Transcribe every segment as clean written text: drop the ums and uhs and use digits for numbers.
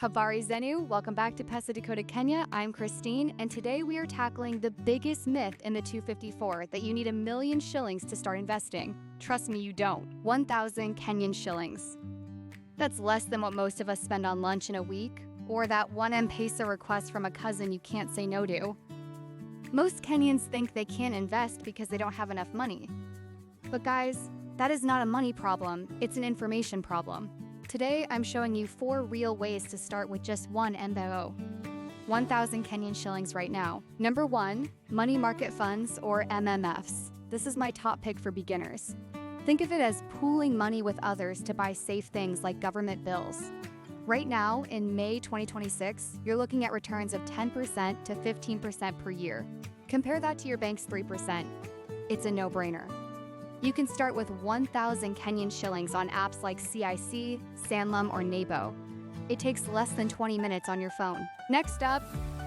Habari Zenu, welcome back to Pesa Decoded Kenya. I'm Christine, and today we are tackling the biggest myth in the 254 that you need 1,000,000 shillings to start investing. Trust me, you don't. 1,000 Kenyan shillings. That's less than what most of us spend on lunch in a week, or that one M-Pesa request from a cousin you can't say no to. Most Kenyans think they can't invest because they don't have enough money. But guys, that is not a money problem, it's an information problem. Today, I'm showing you 4 real ways to start with just one MBO. 1,000 Kenyan shillings right now. Number 1, money market funds or MMFs. This is my top pick for beginners. Think of it as pooling money with others to buy safe things like government bills. Right now, in May 2026, you're looking at returns of 10% to 15% per year. Compare that to your bank's 3%. It's a no-brainer. You can start with 1,000 Kenyan shillings on apps like CIC, Sanlam, or Nebo. It takes less than 20 minutes on your phone. Next up,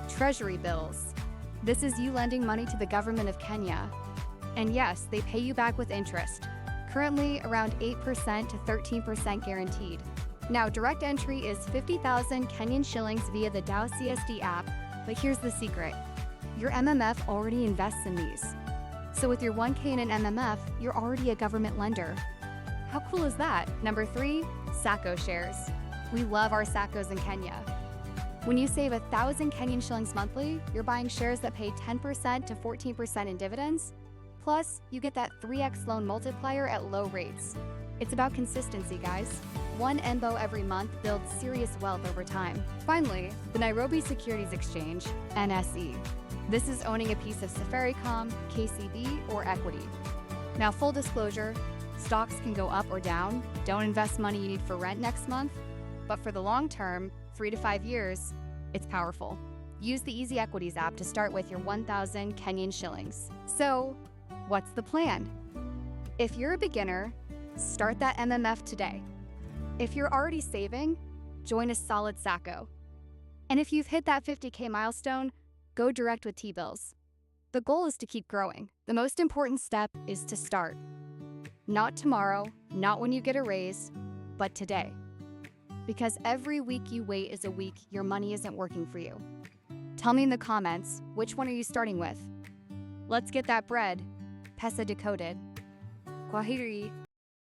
treasury bills. This is you lending money to the government of Kenya. And yes, they pay you back with interest. Currently, around 8% to 13% guaranteed. Now, direct entry is 50,000 Kenyan shillings via the DhowCSD app, but here's the secret. Your MMF already invests in these. So with your 1K in an MMF, you're already a government lender. How cool is that? Number 3, Saccos shares. We love our Saccos in Kenya. When you save 1,000 Kenyan shillings monthly, you're buying shares that pay 10% to 14% in dividends. Plus, you get that 3x loan multiplier at low rates. It's about consistency, guys. 1 MBO every month builds serious wealth over time. Finally, the Nairobi Securities Exchange, NSE. This is owning a piece of Safaricom, KCB, or equity. Now, full disclosure, stocks can go up or down. Don't invest money you need for rent next month. But for the long term, 3 to 5 years, it's powerful. Use the Easy Equities app to start with your 1,000 Kenyan shillings. So, what's the plan? If you're a beginner, start that MMF today. If you're already saving, join a solid Sacco. And if you've hit that 50K milestone, go direct with T-bills. The goal is to keep growing. The most important step is to start. Not tomorrow, not when you get a raise, but today. Because every week you wait is a week your money isn't working for you. Tell me in the comments, which one are you starting with? Let's get that bread. Pesa Decoded. Kwaheri.